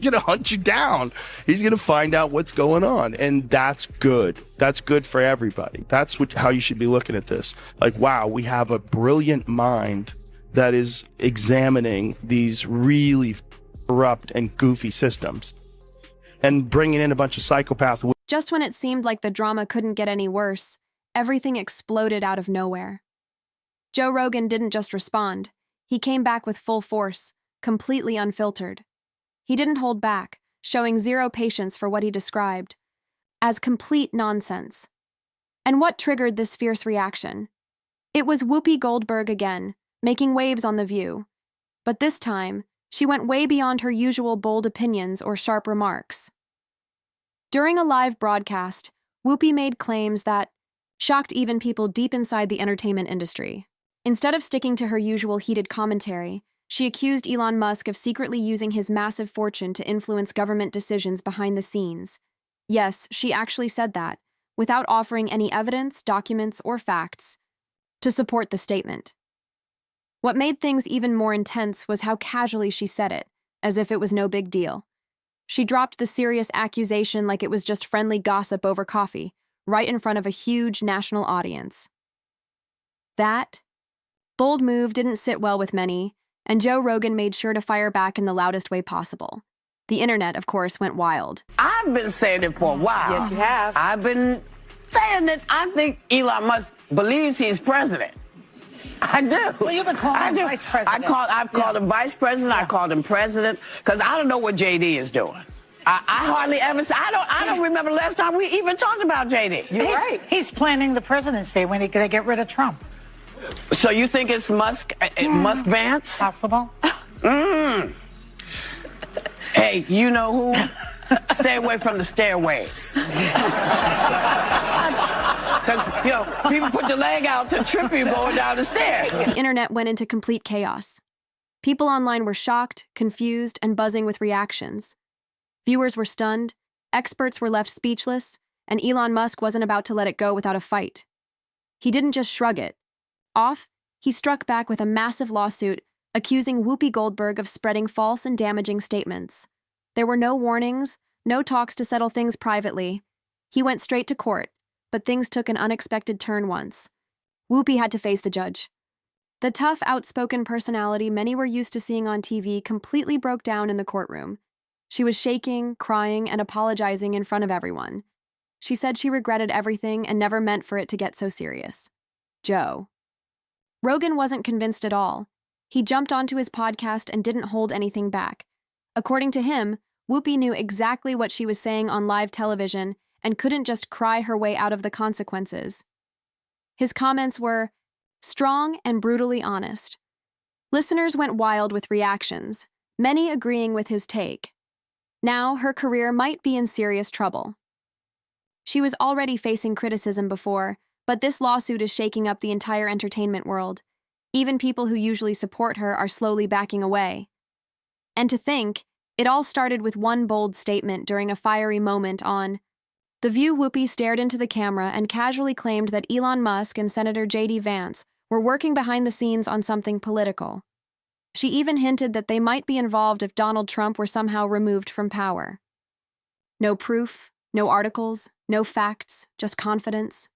He's going to hunt you down. He's going to find out what's going on. And that's good. That's good for everybody. That's how you should be looking at this. Like, wow, we have a brilliant mind that is examining these really corrupt and goofy systems and bringing in a bunch of psychopaths. Just when it seemed like the drama couldn't get any worse, everything exploded out of nowhere. Joe Rogan didn't just respond. He came back with full force, completely unfiltered. He didn't hold back, showing zero patience for what he described as complete nonsense. And what triggered this fierce reaction? It was Whoopi Goldberg again, making waves on The View. But this time, she went way beyond her usual bold opinions or sharp remarks. During a live broadcast, Whoopi made claims that shocked even people deep inside the entertainment industry. Instead of sticking to her usual heated commentary, she accused Elon Musk of secretly using his massive fortune to influence government decisions behind the scenes. Yes, she actually said that, without offering any evidence, documents, or facts to support the statement. What made things even more intense was how casually she said it, as if it was no big deal. She dropped the serious accusation like it was just friendly gossip over coffee, right in front of a huge national audience. That bold move didn't sit well with many, and Joe Rogan made sure to fire back in the loudest way possible. The internet, of course, went wild. I've been saying it for a while. Yes, you have. I've been saying that I think Elon Musk believes he's president. I do. Well, you've been calling him vice president. I've called him vice president. I called him president because I don't know what JD is doing. I hardly ever. I don't remember the last time we even talked about JD. You're right. He's planning the presidency when they get rid of Trump. So you think it's Musk? Musk Vance? Possible. Hey, you know who? Stay away from the stairways. Because, people put their leg out to trip you going down the stairs. The internet went into complete chaos. People online were shocked, confused, and buzzing with reactions. Viewers were stunned, experts were left speechless, and Elon Musk wasn't about to let it go without a fight. He didn't just shrug it off, he struck back with a massive lawsuit accusing Whoopi Goldberg of spreading false and damaging statements. There were no warnings, no talks to settle things privately. He went straight to court, but things took an unexpected turn once. Whoopi had to face the judge. The tough, outspoken personality many were used to seeing on TV completely broke down in the courtroom. She was shaking, crying, and apologizing in front of everyone. She said she regretted everything and never meant for it to get so serious. Joe. Rogan wasn't convinced at all. He jumped onto his podcast and didn't hold anything back. According to him, Whoopi knew exactly what she was saying on live television and couldn't just cry her way out of the consequences. His comments were strong and brutally honest. Listeners went wild with reactions, many agreeing with his take. Now her career might be in serious trouble. She was already facing criticism before, but this lawsuit is shaking up the entire entertainment world. Even people who usually support her are slowly backing away. And to think, it all started with one bold statement during a fiery moment on The View. Whoopi stared into the camera and casually claimed that Elon Musk and Senator J.D. Vance were working behind the scenes on something political. She even hinted that they might be involved if Donald Trump were somehow removed from power. No proof, no articles, no facts, just confidence.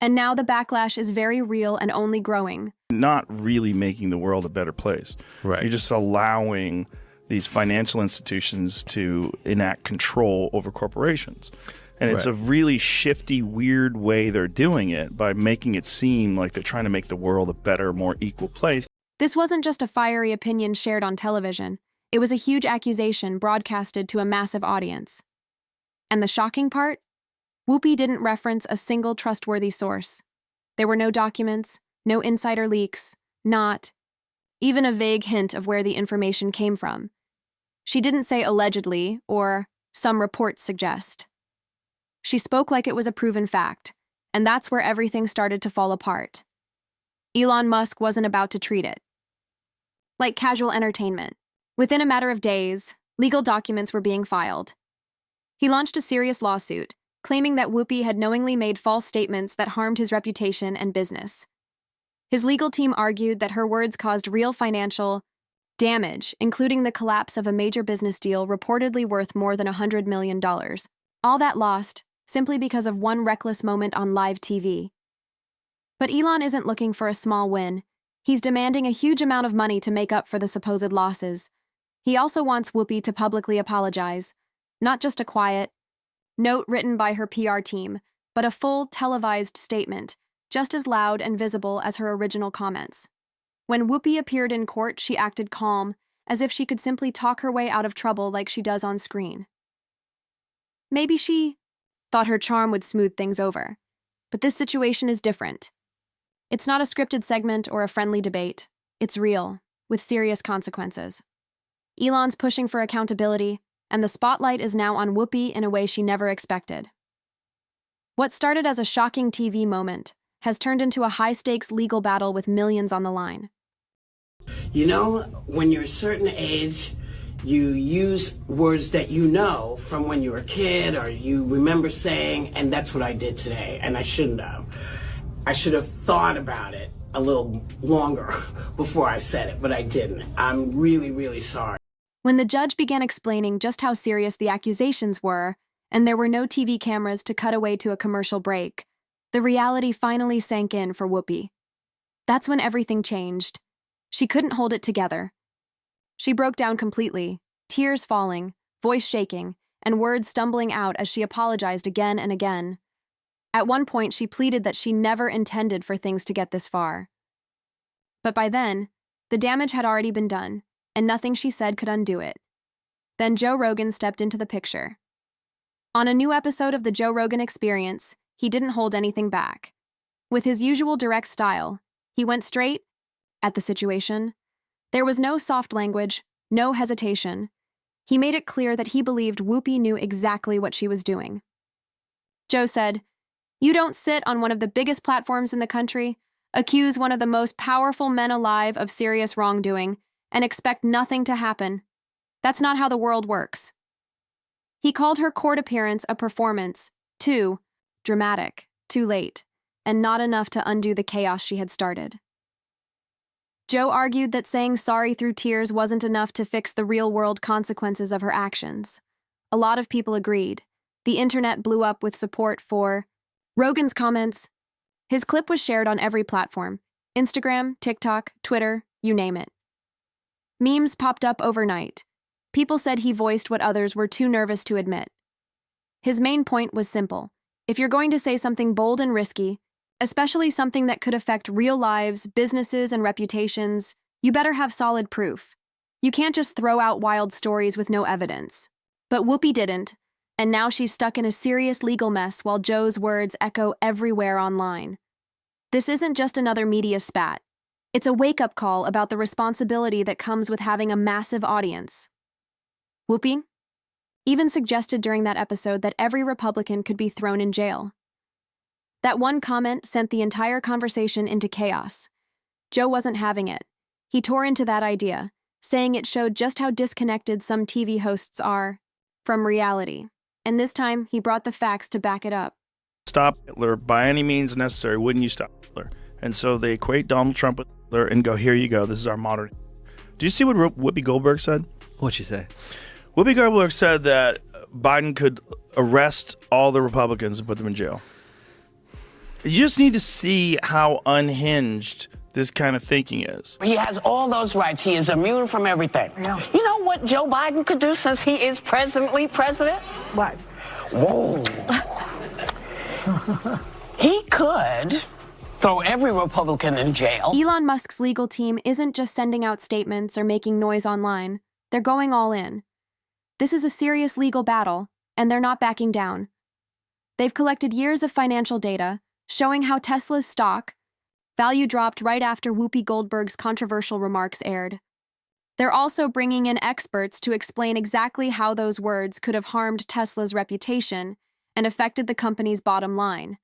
And now the backlash is very real and only growing. Not really making the world a better place. Right. You're just allowing these financial institutions to enact control over corporations. And it's a really shifty, weird way they're doing it by making it seem like they're trying to make the world a better, more equal place. This wasn't just a fiery opinion shared on television. It was a huge accusation broadcasted to a massive audience. And the shocking part? Whoopi didn't reference a single trustworthy source. There were no documents, no insider leaks, not even a vague hint of where the information came from. She didn't say allegedly or some reports suggest. She spoke like it was a proven fact, and that's where everything started to fall apart. Elon Musk wasn't about to treat it like casual entertainment. Within a matter of days, legal documents were being filed. He launched a serious lawsuit, claiming that Whoopi had knowingly made false statements that harmed his reputation and business. His legal team argued that her words caused real financial Damage, including the collapse of a major business deal reportedly worth more than $100 million. All that lost, simply because of one reckless moment on live TV. But Elon isn't looking for a small win. He's demanding a huge amount of money to make up for the supposed losses. He also wants Whoopi to publicly apologize. Not just a quiet note written by her PR team, but a full televised statement, just as loud and visible as her original comments. When Whoopi appeared in court, she acted calm, as if she could simply talk her way out of trouble like she does on screen. Maybe she thought her charm would smooth things over. But this situation is different. It's not a scripted segment or a friendly debate. It's real, with serious consequences. Elon's pushing for accountability, and the spotlight is now on Whoopi in a way she never expected. What started as a shocking TV moment has turned into a high-stakes legal battle with millions on the line. You know, when you're a certain age, you use words that you know from when you were a kid or you remember saying, and that's what I did today, and I shouldn't have. I should have thought about it a little longer before I said it, but I didn't. I'm really, really sorry. When the judge began explaining just how serious the accusations were, and there were no TV cameras to cut away to a commercial break, the reality finally sank in for Whoopi. That's when everything changed. She couldn't hold it together. She broke down completely, tears falling, voice shaking, and words stumbling out as she apologized again and again. At one point, she pleaded that she never intended for things to get this far. But by then, the damage had already been done, and nothing she said could undo it. Then Joe Rogan stepped into the picture. On a new episode of The Joe Rogan Experience, he didn't hold anything back. With his usual direct style, he went straight at the situation. There was no soft language, no hesitation. He made it clear that he believed Whoopi knew exactly what she was doing. Joe said, "You don't sit on one of the biggest platforms in the country, accuse one of the most powerful men alive of serious wrongdoing, and expect nothing to happen. That's not how the world works." He called her court appearance a performance, too dramatic, too late, and not enough to undo the chaos she had started. Joe argued that saying sorry through tears wasn't enough to fix the real-world consequences of her actions. A lot of people agreed. The internet blew up with support for Rogan's comments. His clip was shared on every platform: Instagram, TikTok, Twitter, you name it. Memes popped up overnight. People said he voiced what others were too nervous to admit. His main point was simple. If you're going to say something bold and risky, especially something that could affect real lives, businesses, and reputations, you better have solid proof. You can't just throw out wild stories with no evidence. But Whoopi didn't, and now she's stuck in a serious legal mess while Joe's words echo everywhere online. This isn't just another media spat. It's a wake-up call about the responsibility that comes with having a massive audience. Whoopi even suggested during that episode that every Republican could be thrown in jail. That one comment sent the entire conversation into chaos. Joe wasn't having it. He tore into that idea, saying it showed just how disconnected some TV hosts are from reality. And this time, he brought the facts to back it up. Stop Hitler by any means necessary. Wouldn't you stop Hitler? And so they equate Donald Trump with Hitler and go, here you go. This is our modern. Do you see what Whoopi Goldberg said? What'd she say? Whoopi Goldberg said that Biden could arrest all the Republicans and put them in jail. You just need to see how unhinged this kind of thinking is. He has all those rights. He is immune from everything. Yeah. You know what Joe Biden could do since he is presently president? What? Whoa. He could throw every Republican in jail. Elon Musk's legal team isn't just sending out statements or making noise online. They're going all in. This is a serious legal battle, and they're not backing down. They've collected years of financial data showing how Tesla's stock value dropped right after Whoopi Goldberg's controversial remarks aired. They're also bringing in experts to explain exactly how those words could have harmed Tesla's reputation and affected the company's bottom line.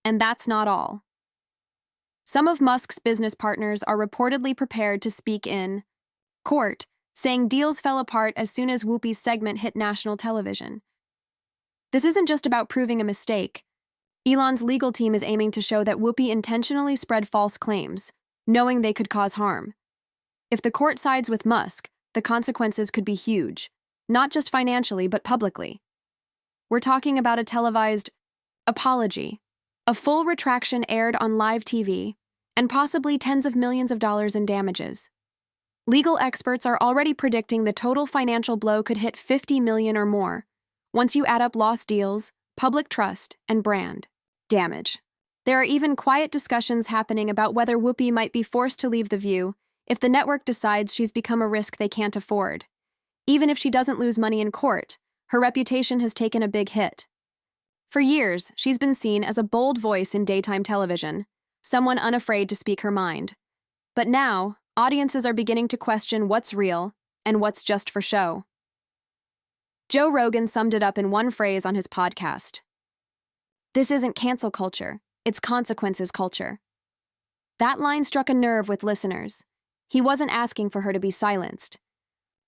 And that's not all. Some of Musk's business partners are reportedly prepared to speak in court, saying deals fell apart as soon as Whoopi's segment hit national television. This isn't just about proving a mistake. Elon's legal team is aiming to show that Whoopi intentionally spread false claims, knowing they could cause harm. If the court sides with Musk, the consequences could be huge, not just financially, but publicly. We're talking about a televised apology, a full retraction aired on live TV, and possibly tens of millions of dollars in damages. Legal experts are already predicting the total financial blow could hit $50 million or more, once you add up lost deals, public trust, and brand damage. There are even quiet discussions happening about whether Whoopi might be forced to leave The View if the network decides she's become a risk they can't afford. Even if she doesn't lose money in court, her reputation has taken a big hit. For years, she's been seen as a bold voice in daytime television, someone unafraid to speak her mind. But now, audiences are beginning to question what's real and what's just for show. Joe Rogan summed it up in one phrase on his podcast. This isn't cancel culture, it's consequences culture. That line struck a nerve with listeners. He wasn't asking for her to be silenced.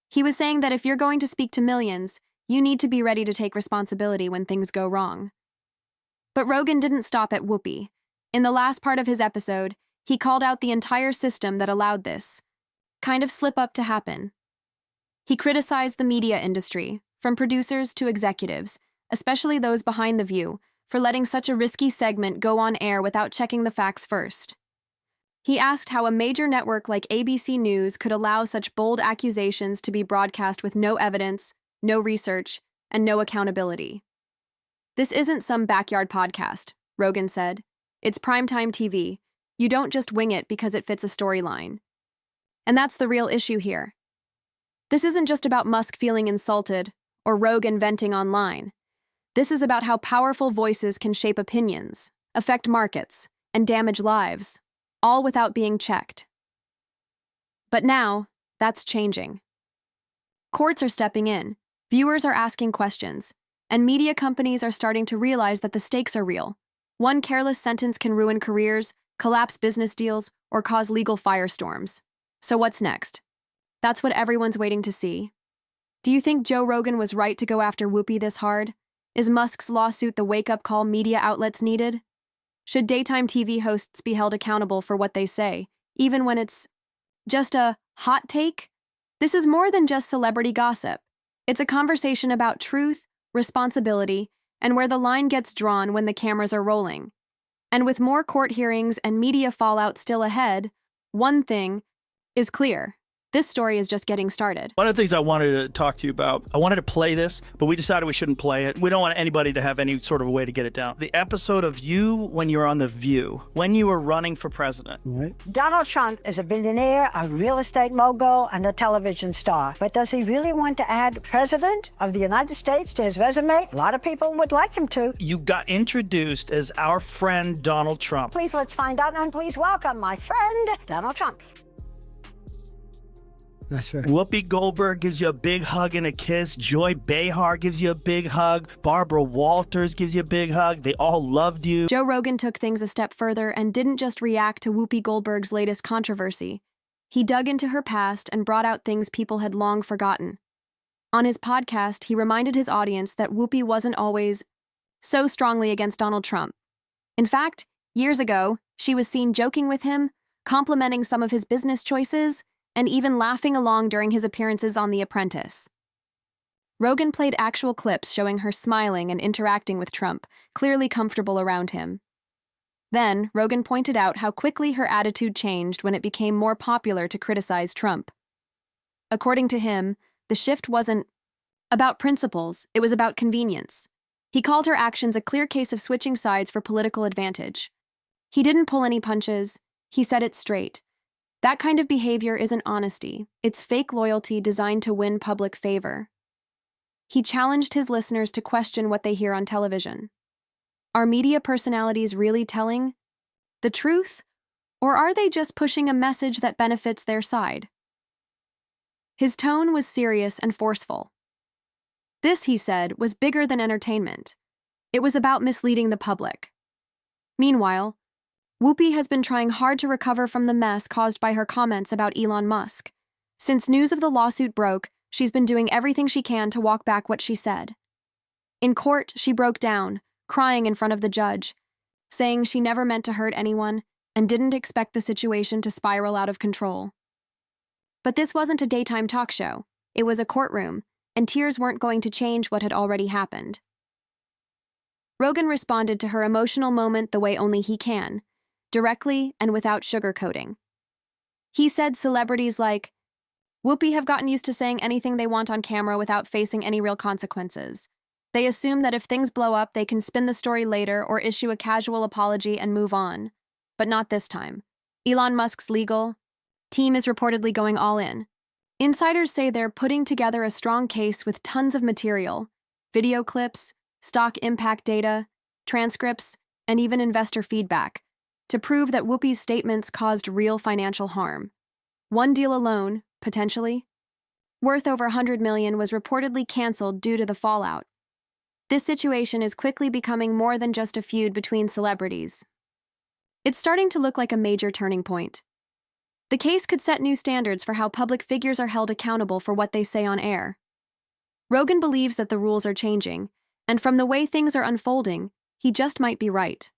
He was saying that if you're going to speak to millions, you need to be ready to take responsibility when things go wrong. But Rogan didn't stop at Whoopi. In the last part of his episode, he called out the entire system that allowed this kind of slip-up to happen. He criticized the media industry, from producers to executives, especially those behind The View, for letting such a risky segment go on air without checking the facts first. He asked how a major network like ABC News could allow such bold accusations to be broadcast with no evidence, no research, and no accountability. This isn't some backyard podcast, Rogan said. It's primetime TV. You don't just wing it because it fits a storyline. And that's the real issue here. This isn't just about Musk feeling insulted or Rogan venting online. This is about how powerful voices can shape opinions, affect markets, and damage lives, all without being checked. But now, that's changing. Courts are stepping in, viewers are asking questions, and media companies are starting to realize that the stakes are real. One careless sentence can ruin careers, collapse business deals, or cause legal firestorms. So what's next? That's what everyone's waiting to see. Do you think Joe Rogan was right to go after Whoopi this hard? Is Musk's lawsuit the wake-up call media outlets needed? Should daytime TV hosts be held accountable for what they say, even when it's just a hot take? This is more than just celebrity gossip. It's a conversation about truth, responsibility, and where the line gets drawn when the cameras are rolling. And with more court hearings and media fallout still ahead, one thing is clear. This story is just getting started. One of the things I wanted to talk to you about, I wanted to play this, but we decided we shouldn't play it. We don't want anybody to have any sort of a way to get it down. The episode of you when you were on The View, when you were running for president. Right. Donald Trump is a billionaire, a real estate mogul, and a television star. But does he really want to add President of the United States to his resume? A lot of people would like him to. You got introduced as our friend Donald Trump. Please, let's find out, and please welcome my friend, Donald Trump. That's right. Whoopi Goldberg gives you a big hug and a kiss. Joy Behar gives you a big hug. Barbara Walters gives you a big hug. They all loved you. Joe Rogan took things a step further and didn't just react to Whoopi Goldberg's latest controversy. He dug into her past and brought out things people had long forgotten. On his podcast, he reminded his audience that Whoopi wasn't always so strongly against Donald Trump. In fact, years ago, she was seen joking with him, complimenting some of his business choices, and even laughing along during his appearances on The Apprentice. Rogan played actual clips showing her smiling and interacting with Trump, clearly comfortable around him. Then, Rogan pointed out how quickly her attitude changed when it became more popular to criticize Trump. According to him, the shift wasn't about principles, it was about convenience. He called her actions a clear case of switching sides for political advantage. He didn't pull any punches, he said it straight. That kind of behavior isn't honesty, it's fake loyalty designed to win public favor. He challenged his listeners to question what they hear on television. Are media personalities really telling the truth, or are they just pushing a message that benefits their side? His tone was serious and forceful. This, he said, was bigger than entertainment. It was about misleading the public. Meanwhile, Whoopi has been trying hard to recover from the mess caused by her comments about Elon Musk. Since news of the lawsuit broke, she's been doing everything she can to walk back what she said. In court, she broke down, crying in front of the judge, saying she never meant to hurt anyone and didn't expect the situation to spiral out of control. But this wasn't a daytime talk show. It was a courtroom, and tears weren't going to change what had already happened. Rogan responded to her emotional moment the way only he can, directly and without sugarcoating. He said celebrities like Whoopi have gotten used to saying anything they want on camera without facing any real consequences. They assume that if things blow up, they can spin the story later or issue a casual apology and move on. But not this time. Elon Musk's legal team is reportedly going all in. Insiders say they're putting together a strong case with tons of material, video clips, stock impact data, transcripts, and even investor feedback, to prove that Whoopi's statements caused real financial harm. One deal alone, potentially, worth over $100 million, was reportedly canceled due to the fallout. This situation is quickly becoming more than just a feud between celebrities. It's starting to look like a major turning point. The case could set new standards for how public figures are held accountable for what they say on air. Rogan believes that the rules are changing, and from the way things are unfolding, he just might be right.